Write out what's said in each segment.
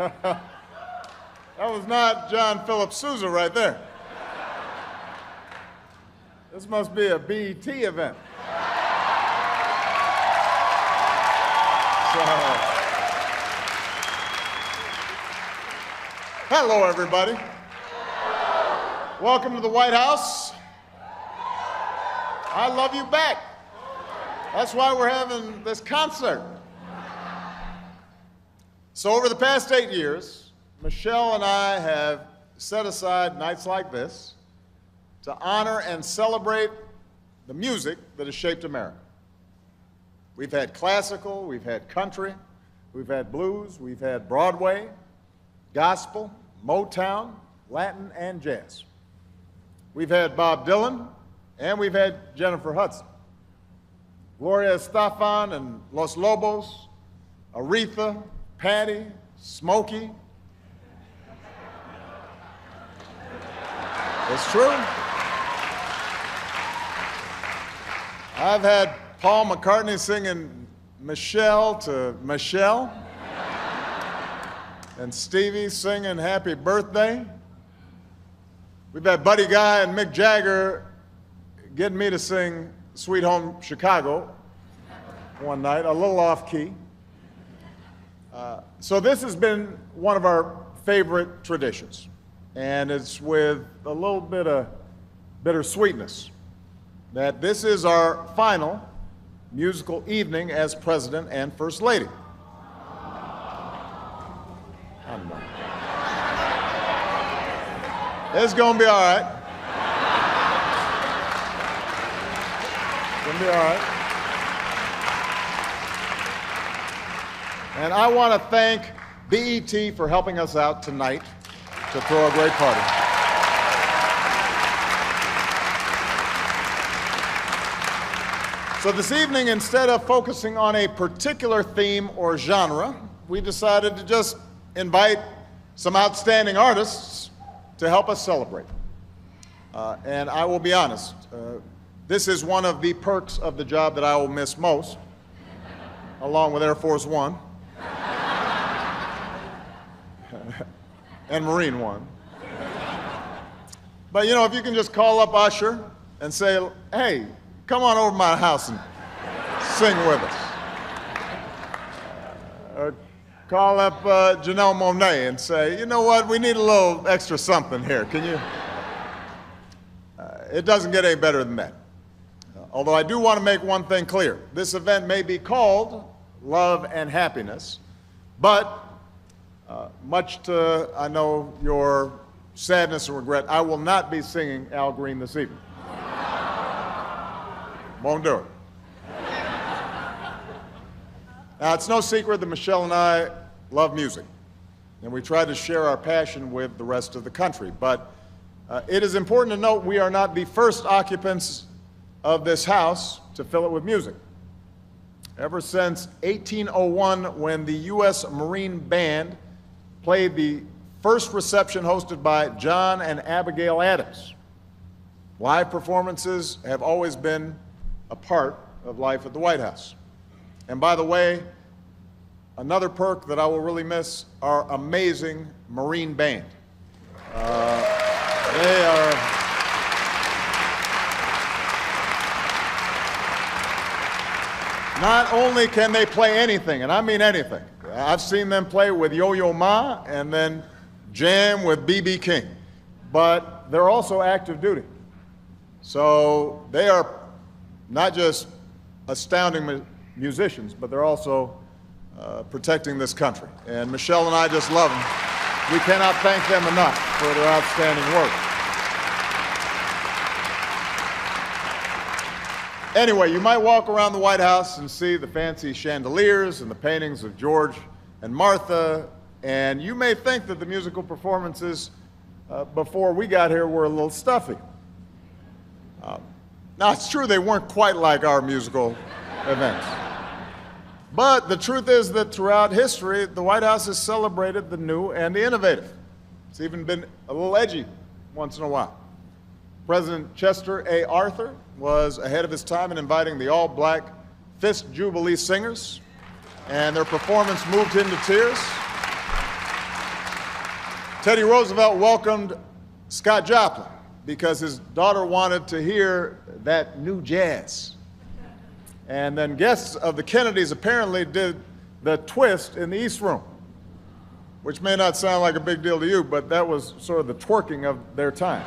That was not John Philip Sousa right there. This must be a BET event. Hello, everybody. Welcome to the White House. I love you back. That's why we're having this concert. So over the past 8 years, Michelle and I have set aside nights like this to honor and celebrate the music that has shaped America. We've had classical, we've had country, we've had blues, we've had Broadway, gospel, Motown, Latin, and jazz. We've had Bob Dylan, and we've had Jennifer Hudson. Gloria Estefan and Los Lobos, Aretha, Patti, Smokey. It's true. I've had Paul McCartney singing Michelle to Michelle, and Stevie singing Happy Birthday. We've had Buddy Guy and Mick Jagger getting me to sing Sweet Home Chicago one night, a little off key. So this has been one of our favorite traditions, and it's with a little bit of bittersweetness that this is our final musical evening as President and First Lady. It's gonna be all right. It's gonna be all right. And I want to thank BET for helping us out tonight to throw a great party. So this evening, instead of focusing on a particular theme or genre, we decided to just invite some outstanding artists to help us celebrate. And I will be honest, this is one of the perks of the job that I will miss most, along with Air Force One and Marine One. But you know, if you can just call up Usher and say, hey, come on over to my house and sing with us. Or call up Janelle Monáe and say, you know what, we need a little extra something here. Can you? It doesn't get any better than that. Although I do want to make one thing clear. This event may be called Love and Happiness, but much to, I know, your sadness and regret, I will not be singing Al Green this evening. Won't do it. Now, it's no secret that Michelle and I love music, and we try to share our passion with the rest of the country. But it is important to note we are not the first occupants of this house to fill it with music. Ever since 1801, when the U.S. Marine Band played the first reception hosted by John and Abigail Adams, live performances have always been a part of life at the White House. And by the way, another perk that I will really miss, our amazing Marine Band. They are not only can they play anything, and I mean anything. I've seen them play with Yo-Yo Ma and then jam with B.B. King, but they're also active duty. So they are not just astounding musicians, but they're also protecting this country. And Michelle and I just love them. We cannot thank them enough for their outstanding work. Anyway, you might walk around the White House and see the fancy chandeliers and the paintings of George and Martha, and you may think that the musical performances before we got here were a little stuffy. Now, it's true they weren't quite like our musical events. But the truth is that throughout history, the White House has celebrated the new and the innovative. It's even been a little edgy once in a while. President Chester A. Arthur was ahead of his time in inviting the all-black Fisk Jubilee Singers, and their performance moved him to tears. Teddy Roosevelt welcomed Scott Joplin because his daughter wanted to hear that new jazz. And then guests of the Kennedys apparently did the twist in the East Room, which may not sound like a big deal to you, but that was sort of the twerking of their time.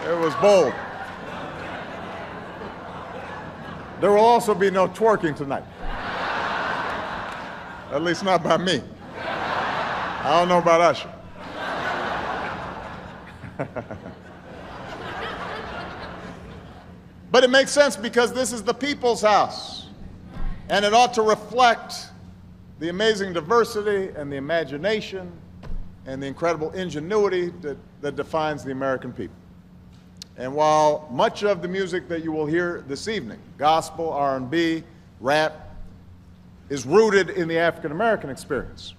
It was bold. There will also be no twerking tonight. At least not by me. I don't know about Usher. But it makes sense because this is the people's house, and it ought to reflect the amazing diversity and the imagination and the incredible ingenuity that defines the American people. And while much of the music that you will hear this evening, gospel, R&B, rap, is rooted in the African American experience,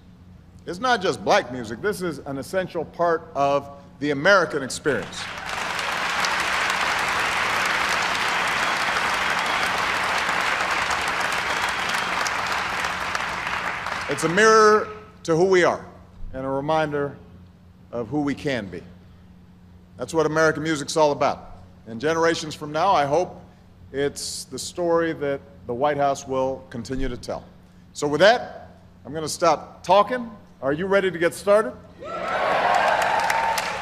it's not just black music. This is an essential part of the American experience. It's a mirror to who we are and a reminder of who we can be. That's what American music's all about. And generations from now, I hope it's the story that the White House will continue to tell. So with that, I'm going to stop talking. Are you ready to get started?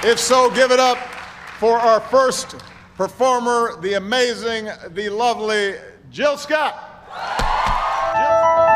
If so, give it up for our first performer, the amazing, the lovely Jill Scott. Jill.